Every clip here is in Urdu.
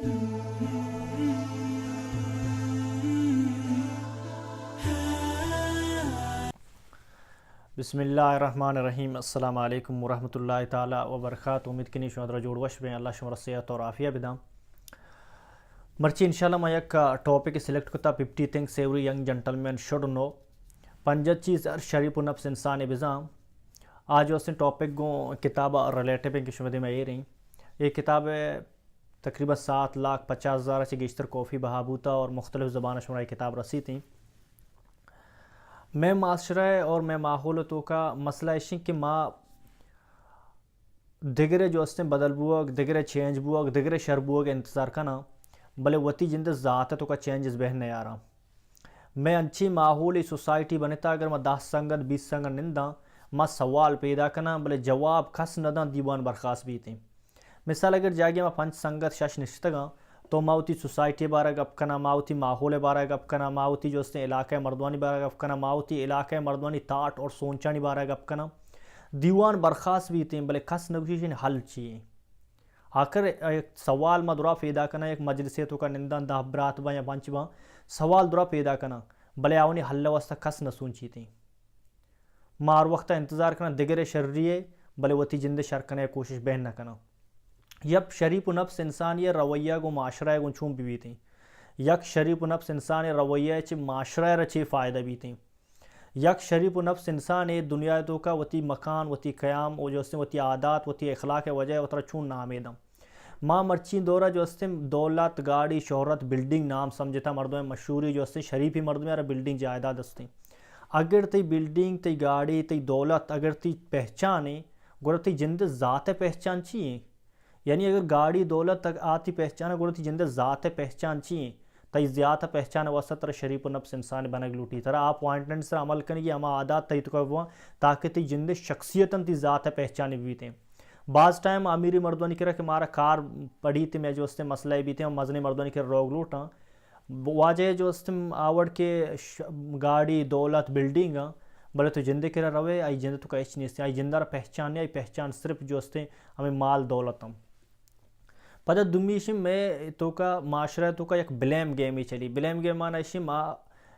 بسم اللہ الرحمن الرحیم السلام علیکم ورحمۃ اللہ تعالی وبرکاتہ. امید کنی شما در جوڑ وش بین اللہ شما صحت اور عافیہ بدام. مرچی انشاءاللہ میں یک ٹاپک سلیکٹ کتا 50 things every young gentleman should know. 5 چیز شریف و نفس انسان بزام. آج اس ٹاپک گو کتاب ریلیٹیو ہے کہ شما دے میں یہ رہی. یہ کتاب تقریباً 7,50,000 سے گیشتر کافی بہابوتا اور مختلف زبانوں شما یہ کتاب رسی تھی. میں معاشرہ اور میں ماحول تو کا مسئلہ اشن کہ ماں دگرے جو اس نے بدل بوگ دگرے چینج بوگ دگرے شر بوگ انتظار کنا بلے وتی جند ذات تو کا چینجز بہن نہیں آ رہا. میں انچی ماحولی سوسائٹی بنتا اگر میں 10 سنگت 20 سنگت نندا ماں سوال پیدا کنا بلے جواب کھس ندا دیوان برخاست بھی تھی. مثال اگر جاگے میں 5 سنگت شش نشتگاں تو ماوتی سوسائٹی بارہ گپ کنا ماوتی ماحول بارہ گپ کنا ماوتی جو اس نے علاقہ مردوانی بارہ گپ کنا ماوتی علاقہ مردوانی تاٹ اور سونچانی بارہ گپ کنا دیوان برخاست بھی تھیں بلے کس نگوشیشن حل چیئے. آخر ایک سوال ما درا پیدا کنا ایک مجلسی تو کا نندان 10 برات با یا 5 با سوال درا پیدا کنا بلے آونی حل واسطہ کس نہ سونچی تھیں. مار وقتہ انتظار کنا دگرے شرریے بلے وتی جند شر کنے کوشش بہن نہ کنا. یک شریف و نفس انسان یہ رویہ کو معاشرہ کو چھوم بھی تھیں. یک شریف و نفس انسان رویہ چ معاشرہ رچے فائدہ بھی تھیں. یک شریف و نفس انسان دنیا تو کا وتی مکان وتی قیام و جو اس وتی عادات وتی اخلاق وجہ وتر چون نام دم ماں مرچین دورہ جو اس دولت گاڑی شہرت بلڈنگ نام سمجھتا مردوں مشہوری جو اس شریفی مردوں میں بلڈنگ جائیداد استے. اگر تی بلڈنگ تی گاڑی تی دولت اگر تی پہچانے گور تی جند ذات پہچان چیئے یعنی اگر گاڑی دولت تک آتی پہچانا گوڑا تھی جندے ذات پہچان چیئیں تائی زیادہ پہچان واسط تر شریف و نفس انسان بنگ لوٹی ترہ آپ پوائنٹنٹ سر عمل کرنی یہ ہما عادات تائی تو ہوا تاکہ تی جندے شخصیتاً تی ذات پہچانی بھی تھیں. بعض ٹائم امیری مردوانی کرا کہ مارا کار پڑھی تھی میں جو اس نے مسئلہ بھی تھے مزنی مردوانی کر روگ لوٹاں واجہ جو اس نے آوڑ کے گاڑی دولت بلڈنگ بلے تو جندے کرا روے آئی جندے تو کا ایچ نہیں اس آئی جندہ پہچان نہیں آئی پہچان صرف جو اس نے ہمیں مال دولتاں. پتہ دمیشم میں تو کا معاشرہ تو کا یک بلیم گیم ہی چلی. بلیم گیم مانا اشی ماں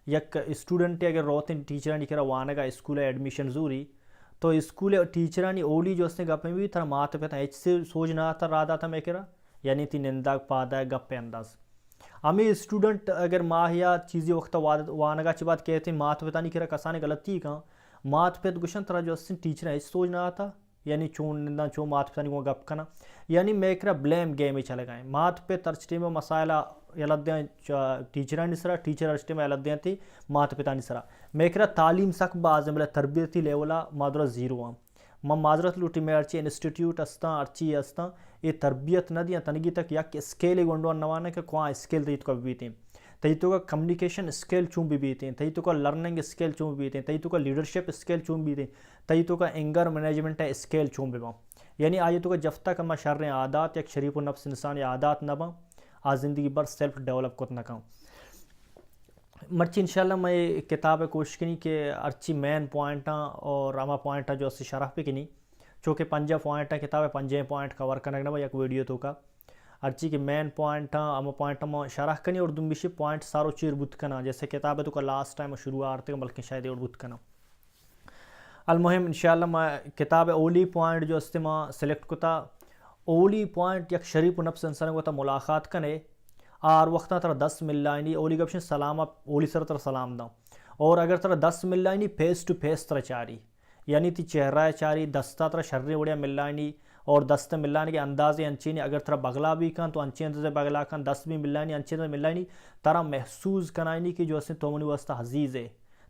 یک اسٹوڈنٹ اگر روتیں ٹیچرانی کرا وانگا اسکول ایڈمیشن زوری تو اسکول ٹیچرانی اولی جو اس نے گپ میں بھی تھا ماں تو پہتا ایچ سے سوچنا تھا رادا تھا میں کرا یعنی تی نندہ پادا ہے گپ پہ انداز. ہمیں اسٹوڈنٹ اگر ماں یا چیزی وقت وانگا چی بات کہتے ہیں ماں تو پہتا نہیں کرا کسانے غلطی کہاں ماں تو پہت گوشن طرح جو اس نے ٹیچر ایچ سوچنا تھا یعنی چون نندہ چون مات پتانی کو گپ کنا یعنی میں کرا بلیم گیم ہی چلے گئے. مات پہ ترچٹی میں مسائلہ یلد دیں ٹیچرانی سرا ٹیچر ارچٹی میں یلد دیں تھی مات پتانی سرا میں کرا تعلیم سک بازم بلے تربیتی لیولا مادرہ زیرو ہاں میں معذرت لوٹی میں ارچی انسٹیٹیوٹ استا ارچی استا یہ تربیت نہ دیا تنگی تک یک اسکیلی گنڈوان نوانا کہ کوئی اسکیل دیت کو بھی تھیں تی تو کا کمیونیکیشن اسکیل چون بھی تھیں تی تو کا لرننگ اسکیل چون بھی تھیں تی تو کا لیڈرشپ اسکیل چون بھی تھیں تی تو کا انگر مینجمنٹ اسکیل چون بھی باں یعنی آئی تو کا جفتہ کما شر عادات یک شریف و نفس انسان عادات نہ باں آج زندگی بر سیلف ڈیولپ کت نہ کھاؤں. مرچی انشاءاللہ میں کتاب کوشش کنی کہ ارچی مین پوائنٹاں اور اما پوائنٹاں جو اسی شرح پہ کنی چونکہ 5 پوائنٹاں کتاب 5 پوائنٹ کور کرنے با یک ویڈیو تو کا ارچی کے مین پوائنٹاں اما پوائنٹاں میں شرح کنی اور دنبیشی پوائنٹ سارو چیر بوت کنا جیسے کتاب تو کا لاسٹ ٹائم شروع آرتے بلکہ شاید اور بوت کنا. المہم انشاءاللہ میں کتاب اولی پوائنٹ جو استعمال سلیکٹ کتا اولی پوائنٹ یک شریف و نفس انسان کو تا ملاقات کنے آر وقتا تر 10 ملائنی اولی گپشن سلام اولی سر تر سلام دا اور اگر تر 10 ملائنی فیس ٹو فیس تر چاری یعنی تی چہرہ چاری دستا تر شرری وڑیا ملائنی اور 10 ملائنی کے اندازے انچینی اگر تر بغلا بھی کان تو انچین اندازے بغلا کان 10 بھی ملائنی انچین اندازے ملائنی ترہ محسوس کنائنی کی جو اسے تومنی واسطہ حزیز ہے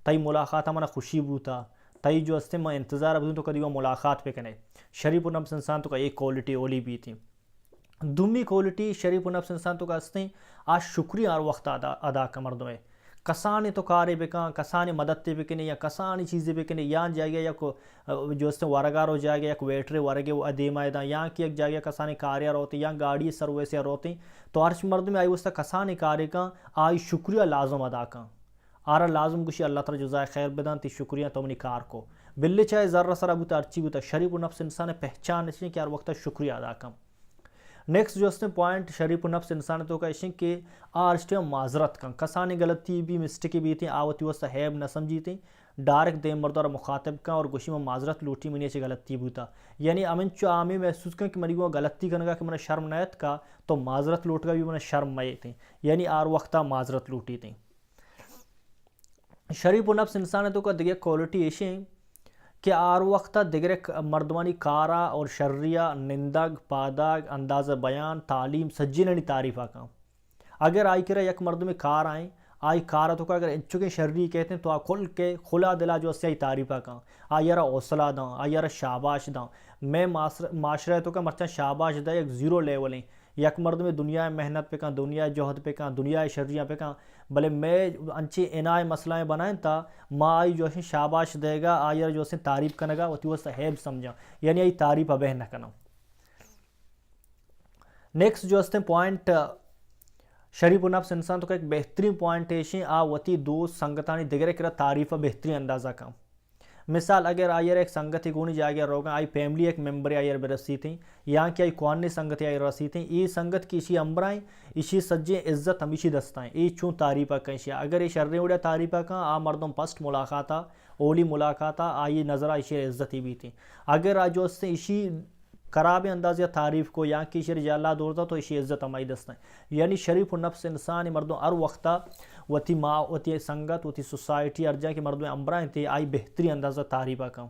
تائی ملاقات ہمارا خوشی بوتا تائی جو اسے میں انتظار بدوں تو کدی وہ ملاقات پہ کنے. شریف و نفس انسان تو کا ایک کوالٹی اولی بھی تھی. دومی کوالٹی شریف و نفس انسان تو کا استے آج شکریہ اور وقت ادا کا مردوں ہے کسانی تو کارے بکان کسانی مدد تے بکنے یا کسانی چیزیں بکنے یا جائے گا یا جو اس نے وارگار ہو جائے گا یا ویٹرے وارگے وہ ادیمائے دا یا کہ ایک جائے گا کسانی کاریاں روتے یا گاڑی سرویسیاں روتے تو ہرچ مردوں میں آئی وسطہ کسانی کارے کا آئی شکریہ لازم ادا کا آرہ لازم کشی اللہ تعالی جزائے خیر بدان تی شکریہ تو منی کار کو بلے چاہے ذرہ سرہ بوتا ارچی بوتا شریف و نفس انسان پہچان اس نے کہ ہر وقت شکریہ ادا کم. نیکسٹ جو اس نے پوائنٹ شریف نفس انسان تو کا اشن کہ آرشتے معذرت کن کسانی غلطی بھی مسٹکی بھی تھیں آوتی و صحیب نہ سمجھی تھیں ڈائریکٹ دے مردور مخاطب کا اور گوشی میں معذرت لوٹی منی اچھی غلطی بوتا یعنی امن چو عامی محسوس کن کہ منی گو غلطی کنگا کہ من شرم نیت کا تو معذرت لوٹ کا بھی من شرم مئے تھیں یعنی آر وقتا معذرت لوٹی تھیں. شریف و نفس انسان تو کا دیگر کوالٹی ایشیں کہ آر وقتا دیگر مردمانی کارا اور شریعہ نندگ پاداگ انداز بیان تعلیم سجیننی تعریفہ کا اگر آئی کرا یک مردمی کار آئیں آئی کارا تو کا اگر چکے شرری کہتے ہیں تو آ کھل کے کھلا دلا جو سے آئی تعریفہ کا آئی یارا حوصلہ داں آئی یارا شاباش داں میں معاشرہ تو کا مرچہ شاباش دا ایک زیرو لیول ہیں یک مردمی دنیا محنت پہ کہاں دنیا جہد پہ کہاں دنیا شرریہ پہ کہاں بلے میں انچی انائے مسئلہ بنائیں تا ماں آئی جو ہے شاباش دے گا آئی یار جو سے تعریف کنگا وہ تیو صحیب سمجھا یعنی آئی تعریف ابہ نہ کنا. نیکسٹ جو اس نے پوائنٹ شریف و نفس انسان تو کا ایک بہترین پوائنٹ ہے آ وتی دوست سنگتانی دیگر کرا تعریف بہترین اندازہ کا مثال اگر آئیر ایک سنگت گونی جا گیا روگا آئی فیملی ایک ممبر آئیر برسی تھیں یہاں کی آئی کوانی سنگت آئیر رسی تھیں ای سنگت کی اسی امبرائیں اسی سجیں عزت ہمیشی دستائیں ای چون تعریفہ کنشی اگر ای شرری اڑیا تعریفہ کا آ مردم پسٹ ملاقاتا اولی ملاقاتا آئی نظرہ اسی عزتی بھی تھیں اگر آج جو اس سے اسی خراب انداز یا تعریف کو یہاں کی شریف اللہ دورتا تو اسی عزت ہمائی دستائیں یعنی شریف و نفس انسان مردوں ار وقتا وتی ماں وتی سنگت وتی سوسائٹی ارجا کی مردوں امبرائیں تھے آئی بہتری اندازہ تعریفہ کا.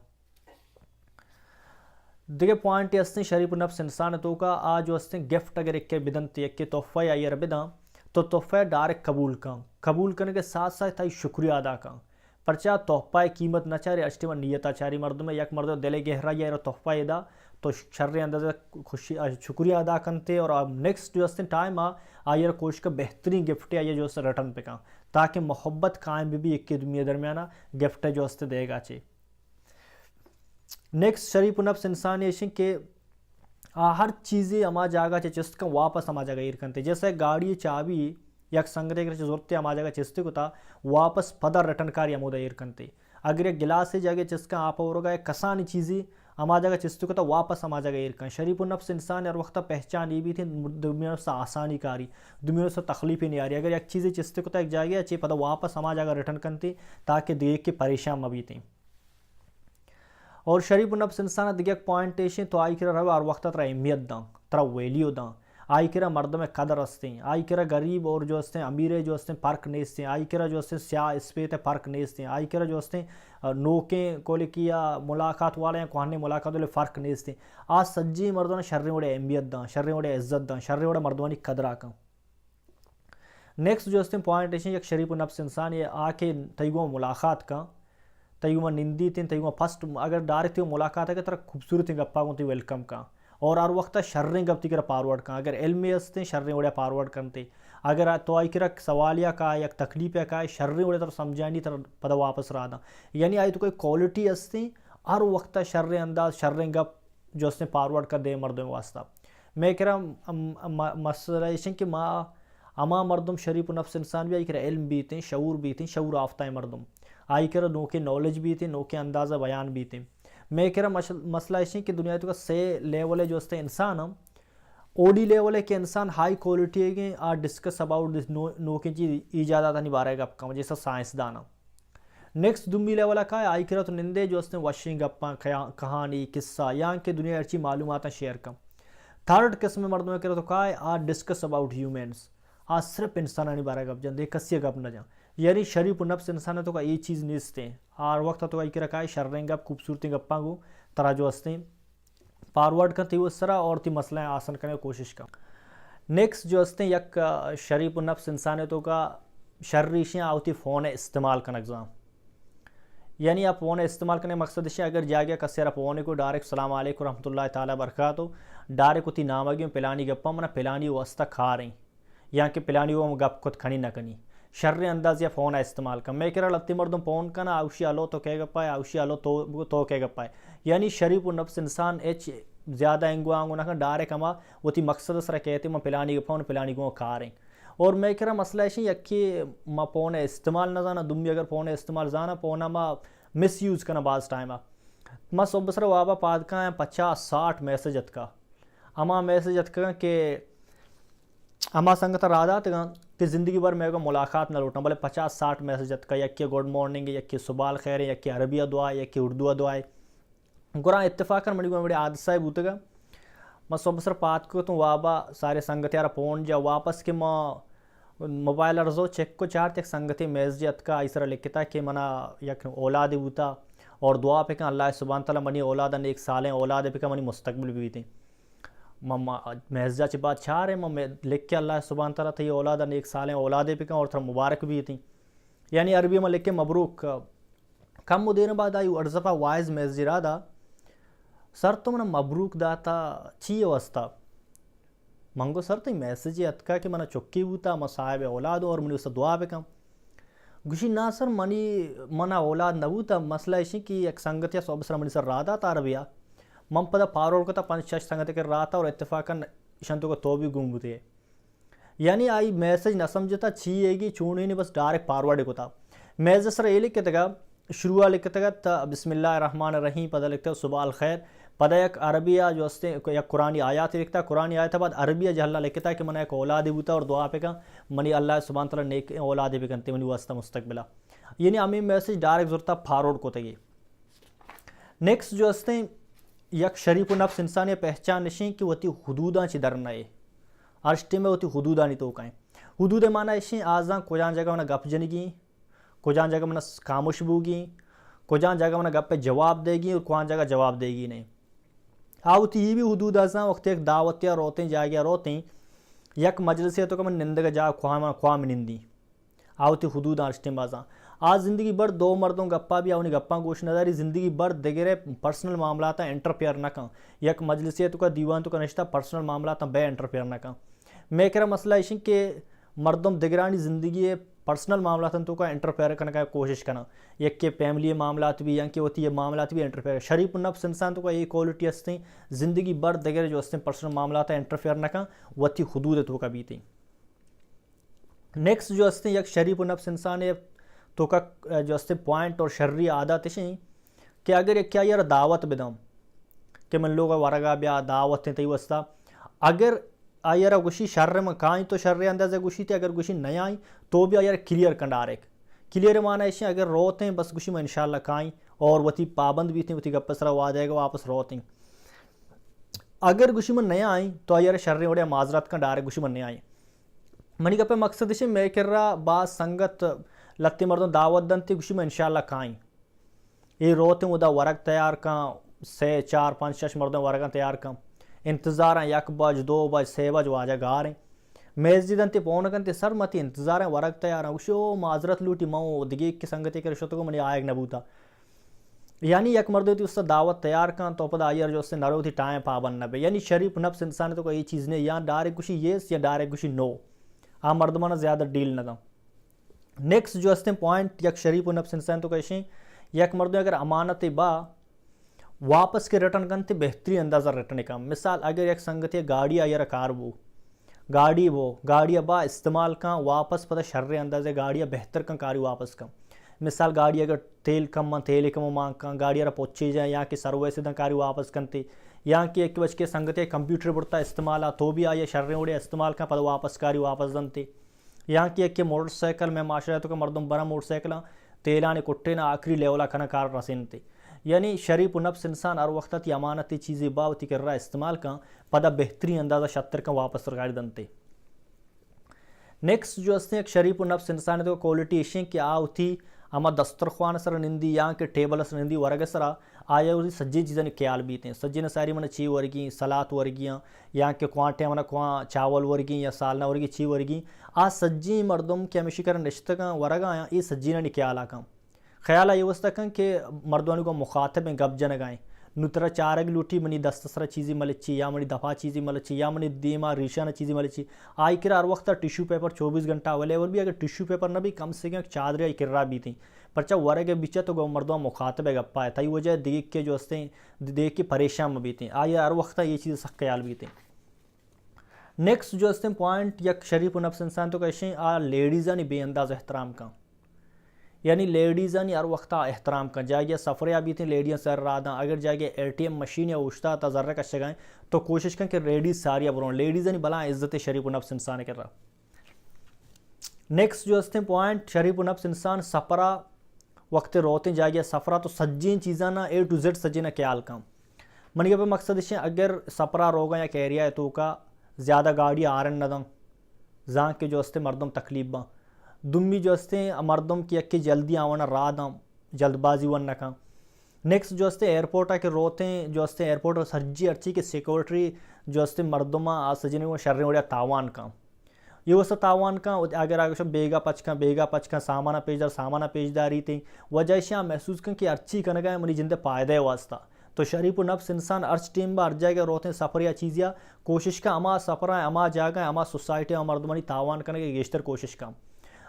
دیکھے پوائنٹ اس نے شریف و نفس انسان تو کا آج جو اس نے گفٹ اگر ایک کے بدن تھی ایک کے تحفہ یا یہ بداں تو تحفہ ڈائریکٹ قبول کرنے کے ساتھ ساتھ آئی شکریہ ادا کا پرچہ تحفہ قیمت نہ چاہے اشتما نیتا چاری مردوں میں یک مردوں دل گہرا یا تحفہ ادا تو شر اندازہ خوشی شکریہ ادا کرتے اور نیکسٹ جو اس نے ٹائم آئیر کوشش کا بہترین گفٹ آئیے جو اس نے ریٹرن پہ کہاں تاکہ محبت قائم بھی ایک کی دنیا درمیانہ گفٹ جو اس نے دے گا چاہیے. نیکسٹ شریف و نفس انسان یہ کہ ہر چیزیں اما جاگا چاہے چست کا واپس اما جاگا ایر کرتے جیسے گاڑی چابی یک سنگتے کہ ضرورت اما جاگا چستے کو تا واپس پدر ریٹرن کاری امودہ ایر کرتے اگر ایک گلاس سے جاگے چس کا آپ ہوگا ایک کسانی چیزیں اما جگہ چستوں کو تو واپس اما جگہ ایرکن شریف و نفس انسان اور وقتا پہچان یہ بھی تھی دنیا سے آسانی کاری دنیا سے تخلیف ہی نہیں آ رہی اگر ایک چیزیں چستوں کو تو ایک جاگے اچھی پتہ واپس اما جگہ ریٹرن کرتے تاکہ دیکھ کے پریشان مبی تھیں. اور شریف و نفس انسان دیکھ ایک پوائنٹیشن تو آئی کرا رہا اور وقتا ترہ اہمیت داں ترہ ویلیو داں آئی کرا مرد میں قدر ہستے ہیں آئی کرا غریب اور جو ہستے ہیں امیر جو ہستے ہیں فرق نیستے ہیں آئی کرا جو ہستے ہیں سیاہ اسپیت فرق نیستے ہیں آئی کرا جو ہستے ہیں نوکیں کولے کیا ملاقات والے ہیں کوہانے ملاقات والے فرق نیستے ہیں آج سجی مردوں نے شرری وڑے اہمیت داں شرری وڑے عزت داں شرری وڑے مردوانی قدر آکاں. نیکسٹ جو ہستے ہیں پوائنٹ ایشن یک شریف و نفس انسان یہ آکے تیگوں ملاقات کا تیگوں نندی تین تیگوں فسٹ اگر ڈائریکٹ تیگوں ملاقات ہے کہ ترہ خوبصورتی گپا گوں تی ویلکم کا اور ہر وقت شرریں گپتی کرا پارورڈ کا اگر علمی ہستے شرریں اڑیا پارورڈ کرتے اگر تو آئی کرا سوالیہ کا یا تکلیف کا شرریں اڑے تر سمجھائیں تر پتہ واپس رہا دا یعنی آئی تو کوئی کوالٹی ہستے ہر وقت شرریں انداز شرریں گپ جو اس نے پارورڈ کر دے مردوں واسطہ. میں کہہ رہا مسئلہ ایشن کہ ماں اما مردم شریف و نفس انسان بھی آئی کرا علم بھی تھیں شعور بھی تھیں شعور آفتہ مردم آئی کرا نوکے نالج بھی تھیں نوکے اندازہ بیان بھی تھیں. میں کہہ رہا مسئلہ ایسی کہ دنیا تو کا سے لیول ہے جو اس انسان اوڈی لیول ہے کہ انسان ہائی کوالٹی ہے کہ آر ڈسکس اباؤٹ دس نو کی چیز ایجادات نہیں بارے گپ کا جیسا سائنس دانا. نیکسٹ دمی لیول کا ہے آئی کرا تو نندے جو اس نے وشنگ گپاں کہانی قصہ یہاں کے دنیا ارچی معلومات شیئر کا. تھرڈ قسم میں مردوں میں کرا تو کہا ہے آر ڈسکس اباؤٹ ہیومنس آج صرف انسان نہیں بارے گپ جان دے کسی گپ نہ جان یعنی شریف و نفس انسان تو کا یہ چیز نیستے ہیں اور وقت تو آئی رکھا ہے شرریں گپ خوبصورتی گپاں گو طرح جو ہستے فارورڈ کرتے ہوئے اس طرح اور تی مسئلہ آسان کرنے کی کوشش کا. نیکسٹ جو ہستے یک شریف و نفس انسان تو کا شرریشیاں آتی فون استعمال کا نگزام یعنی آپ فون استعمال کرنے مقصد ہے اگر جا گیا کسی آپ فون کو ڈائریکٹ السلام علیکم ورحمۃ اللہ تعالیٰ برکاتہ ڈائریکٹ ہوتی نام آگی پلانی گپاں منا پلانی واسطہ کھا رہی یہاں کہ پلانی وہ گپ خود کھنی نہ کنی شر انداز یا فون استعمال کا. میں کہہ رہا لتی مردم فون کا نا آوشی آلو تو کہہ گپائے آوشی آلو تو کہہ گپائے یعنی شریف و نفس انسان ایچ زیادہ انگو آنگو نہ ڈائریکٹ ہما وہ تی مقصد سر کہتے ہیں پلانی گپاں پلانی گو کھا رہے ہیں. اور میں کہہ رہا مسئلہ ایسی یکی ما فون استعمال نہ جانا دمی اگر فون استعمال جانا فون ما مس یوز کرنا بعض ٹائم ما صبح سر وابا پاد کا 50-60 میسیج ات کا اما میسج اتکا کہ اما سنگت رادا تگا کہ زندگی بھر میں کو ملاقات نہ لوٹنا بلے 50-60 میسج اتکا، یک کہ گڈ مارننگ، یک کہ صبح الخیر، یک کہ عربیہ دعا، یک کہ اردو دعا. گران اتفاقاً منی بڑے حادثہ بوتگا ما صبح سر پات کو تو وابا سارے سنگت یار پون جا واپس کہ ما موبائل ارزو چیک کو چار تک سنگتی میسج اتکا اسرا لکھتا کہ منا یک اولاد بوتا اور دعا پہ کہ اللہ سبحانہ تعالیٰ منی اولاد نیک سالیں اولاد پہ کہ منی مستقبل بھی تھیں. مما میسجا چی بات چھا رہے میں لکھ کے اللہ سبحانہ تعالیٰ تھی اولاد نیک سالیں اولاد پہ کہ اور تھوڑا مبارک بھی تھیں. یعنی عربی میں لکھ کے مبروک. کم دیر بعد آئی ارزفا وائز میسج رادا سر تو منا مبروک داتا چی وستا منگو سر تو میسج اتکا کہ منا چکی بوتا ما صاحب اولاد اور منی اس دعا پہ کم گوشی نا سر منی منا اولاد نہ بوتا مسئلہ اسی کہ ایک سنگت یا صبح سر منی سر رادا تا عربیہ من پدا پارول کو تا 5-6 سنگت کر رہا تھا اور اتفاقاً شنتو کو تو بھی گم بوتے. یعنی آئی میسج نہ سمجھتا چھی ہے گی چون ہی نہیں بس ڈائریکٹ فارورڈ کو تھا. میسج سر یہ لکھتے تھا شروع لکھتے تھا بسم اللہ الرحمن الرحیم، پدا لکھتے صبح الخیر، پدا ایک عربیہ جو استے یک قرآنی آیات لکھتا، قرآنی آیات بعد عربیہ جہلا لکھتا ہے کہ منہ ایک اولاد بوتا اور دعا پہ کا منی اللہ سبحانہ تعالیٰ نیک اولاد پہ کنتے منی واسطہ مستقبلہ. یعنی امی میسج ڈائریکٹ ضرورتا فارورڈ کو تگی. نیکسٹ جو استے یک شریف و نفس انسانی پہچان نشیں کہ وہ تی حدوداں چی درنا ہے ارشتے میں وہ تی حدوداں نہیں تو کہیں. حدود معنی اشیں آزاں کجان جگہ منہ گپ جنگی، کجان جگہ منہ خاموش بوگی، کجان جگہ منہ گپ پہ جواب دے گی اور کجان جگہ جواب دے گی نہیں. آوتی یہ بھی حدود آزاں وقت ایک دعوتیاں روتیں جاگیا روتیں یک مجلسی تو کہ من نندگا جا خواہ نندی آوتی حدود ارشتے بازاں. آج زندگی بڑھ دو مردوں گپا بھی آونی گپاں گوش نظاری زندگی بڑھ دگرے پرسنل معاملات انٹرفیئر نہ کن یک مجلسی تو کا دیوان تو کا نشتہ پرسنل معاملات بے انٹرفیئر نہ کن. میں کہہ رہا مسئلہ ایشن کہ مردم دگرانی زندگی پرسنل معاملات تو کا انٹرفیئر کرنے کا کوشش کرنا، یک کے فیملی معاملات بھی یا کہ ہوتی ہے معاملات بھی انٹرفیئر. شریف النفس انسان تو کا یہ کوالٹی ہستے زندگی بڑھ دگرے جو ہستے پرسنل معاملات انٹرفیئر نہ کن وتی حدود تو کا بھی تھی. نیکسٹ جو ہستے یک شریف النفس انسان تو کا جو ہستے پوائنٹ اور شرری عادت ہیں کہ اگر ایک کیا یار دعوت بدم کہ من لوگ ورگا بیا دعوت تی وستا اگر آئیرہ گوشی شر میں کائیں تو شر اندازہ گوشی تھی، اگر گوشی نہیں آئیں تو بھی آئیرہ کلیئر کنڈار ایک کلیئر معنی ایشیں اگر روتے ہیں بس گوشی میں انشاءاللہ کائیں اور وہ تی پابند بھی تھیں وہ تی گپ سرا ہوا جائے گا واپس روتے ہیں. اگر گوشی میں نہیں آئیں تو آئیرہ شر وڑیا معذرت کنڈار ہے گوشی میں نہیں آئیں. منی گپے مقصد ایشیں میں کر رہا بعض سنگت لتی مردوں دعوت دن تی گوشی میں انشاءاللہ کائیں یہ روتے ہیں وہ دا ورق تیار کن 3-4-5-6 مردوں ورگاں تیار کن انتظار ہیں 1 بج 2 بج 6 بج واجہ گار ہیں میزدن تی پون کن تی سر متی انتظار ہیں ورق تیار ہیں وشو معذرت لوٹی ماں دگیگ کی سنگتی کر شو تو کو منی آئیگ نبوتا. یعنی یک مردوں تی اس سے دعوت تیار کن تو پدا آئیر جو اس سے نرو تھی ٹائم پابند نبے. یعنی شریف نفس انسان تو کو یہ چیز نہیں یا ڈائریکٹ گوشی یس یا ڈائریکٹ گوشی نو آ مردمانہ زیادہ ڈیل نہ دم. نیکسٹ جو ہستے پوائنٹ یک شریف و نفس انسان تو کہشیں یک مردوں اگر امانت با واپس کے ریٹرن کن تے بہتری اندازہ ریٹرن کم. مثال اگر یک سنگت گاڑی آئیر کار بو گاڑی با استعمال کن واپس پتہ شر اندازہ گاڑی بہتر کن کاری واپس کم. مثال گاڑی اگر تیل کم تیل کم مانگ کن گاڑی پوچھی جائیں یا کہ سروس دن کاری واپس کنتے یا کہ ایک بچ کے سنگت کمپیوٹر بڑتا استعمال تو بھی آئیے شر اڑے استعمال کن پتہ واپس کاری واپس دنتے. یہاں کی ایک کہ موٹر سائیکل میں معاشرہ تو کہ مردم برا موٹر سائیکل تیلانے کٹے نہ آخری لیولا کھنا کار رسینتے. یعنی شریف و نفس انسان ہر وقت تی امانتی چیزیں باوتی کر رہا استعمال کا پدا بہترین اندازہ شتر کا واپس رگاڑی دنتے. نیکسٹ جو ہستے ایک شریف و نفس انسان تو کوالٹی ایشیں کہ آوتی اما دسترخوان سر نندی یا کہ ٹیبل سر نندی ورگ سرا آیا اسی سجی چیزیں خیال بیتے ہیں. سجی ساری من چی ورگی سلات ورگیاں یا کہ کوانٹے من کوان چاول ورگی یا سالنا ورگی چی ورگی آ سجی مردم کے ہمیشہ کر نشتہ کا ورگا آیا یہ سجی نہ خیال آکم خیال آئی وسط کن کہ مردوانی کو مخاطب ہیں گپ جنگائیں نترا چارگ لوٹی منی دست سرا چیزی ملچی یا منی دفعہ چیزی ملچی یا منی دیما ریشانہ چیزی ملچی آئی کرا ہر وقت ٹیشو پیپر 24 گھنٹہ اویلیبل بھی اگر ٹیشو پیپر نہ بھی کم سے کم چادر آئی کرا بھی تھیں پرچہ ورے کے بیچے تو مردوں مخاطب ہے گپا ہے تائی وجہ دیکھ کے جو ہستے ہیں دیکھ کے پریشان بھی تھیں آئی ہر وقت یہ چیز سخت خیال بھی تھیں. نیکسٹ جو ہستے پوائنٹ یک شریف و نفس انسان تو کہشیں لیڈیزاں نہیں بے انداز احترام کا. یعنی لیڈیزن یار وقتا احترام کن جائے سفر بھی تھیں لیڈیاں سر راداں اگر جائے ATM مشین یا اوشتا تا ذرہ کا شگائیں تو کوشش کن کہ لیڈیز ساری برون لیڈیزن بلا عزت شریف و نفس انسان کر رہا. نیکسٹ جو ہستے پوائنٹ شریف و نفس انسان سفرہ وقت روتے جائے سفرہ تو سجین چیزاں نا A to Z سجین خیال کم منی کے پہ مقصد ہے اگر سفرہ روگا یا کیریا ہے تو کا زیادہ گاڑی آرن نہ دیں زاں کے جو ہستے مردم تکلیف باں دمی جو ہستے مردم کی اکی جلدی آوانا راہ داں جلد بازی ون نہ کام. نیکسٹ جو ہستے ایئرپورٹا کے روتے ہیں جو ہستے ایئرپورٹ سرجی ارچی کے سیکورٹری جو ہستے مردمہ سجنے وہ شرنے وڑیا تاوان کام یہ وہ تاوان کا اگر آگے بیگا پچکا سامانہ پیج داری تھی وجہ شاہ محسوس کن کہ ارچی کن گئے منی جندے پائدے واسطہ تو شریف و نفس انسان ارچ ٹیم با ارچ جائے گا روتے ہیں سفر یا چیز یا کوشش کا اما سفرہ اما جاگا اما سوسائٹی اور مردمانی تاوان کرنے کے گیشتر کوشش کا.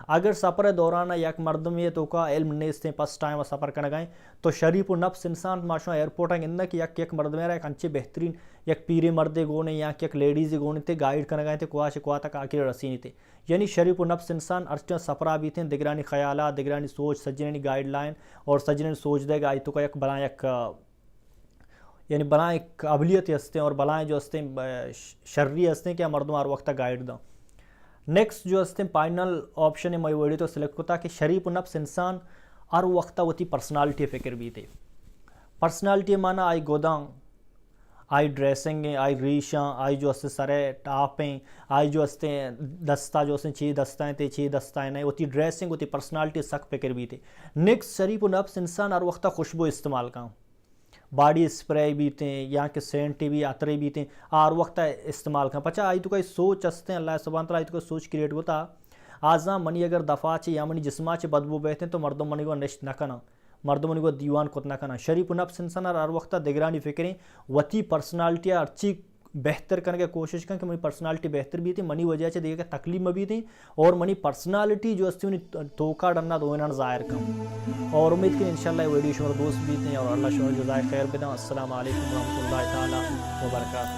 اگر سفر دورانہ یک مردم یہ تو کا علم نیستے پس ٹائم سفر کرنے گئے تو شریف و نفس انسان ماشاء ایئرپورٹا کے اندر کہ یک مرد میرا ایک انچے بہترین یک پیرے مردے گونے یا یک لیڈیز گونے تھے گائیڈ کرنے گئے تھے کوا تک آخر رسینی تھے. یعنی شریف و نفس انسان ارچہ سفرہ بھی تھے دگرانی خیالات دگرانی سوچ سجنانی گائیڈ لائن اور سجنانی سوچ دے گا آئی تو کا یک بلا یک یعنی بلا ایک قابلیت ہستے اور بلائیں جو ہستے شرری ہستے کہ مردم ہر وقت گائیڈ دا. نیکسٹ جو ہستے فائنل آپشن ہے میں ویڈیو تو سلیکٹ ہوتا کہ شریف و نفس انسان ہر وقت ہوتی پرسنالٹی فکر بھی تھے. پرسنالٹی مانا آئی گوداں آئی ڈریسنگ آئی ریشاں آئی جو ہستے سرے ٹاپیں آئی جو ہستے دستہ جو ہستے چھ دستائیں تھے چھ دستائیں نہیں ہوتی ڈریسنگ ہوتی پرسنالٹی سخت فکر بھی تھے. نیکسٹ شریف و نفس انسان ہر وقت خوشبو استعمال کا باڈی اسپرے بھی تھے یا کہ سینٹ بھی عطرے بھی تھے ہر وقت استعمال کا پچا آئی تو کوئی سوچ ہستے اللہ سبحانہ تعالیٰ آئی تو کوئی سوچ کریٹ ہوتا آزاں منی اگر دفعہ چھ یا منی جسمہ چھ بدبو بیٹھتے تو مردم منی کو نشت نہ کنا مردم منی کو دیوان کت نہ کنا. شریف و نفس انسان ہر وقت دگرانی فکریں وتی پرسنالٹی اچھی بہتر کرنے کی کوشش کریں کہ منی پرسنالٹی بہتر بھی تھی منی وجہ سے دیکھا کہ تکلیف میں بھی تھی اور منی پرسنالٹی جو ہستی انہیں توقع ڈننا دو انہاں ظاہر کم اور امید کہ انشاءاللہ ویڈیو شمار دوست بھی تھے اور اللہ شمار جزائے خیر بدیں. السلام علیکم ورحمۃ اللہ تعالیٰ وبرکاتہ.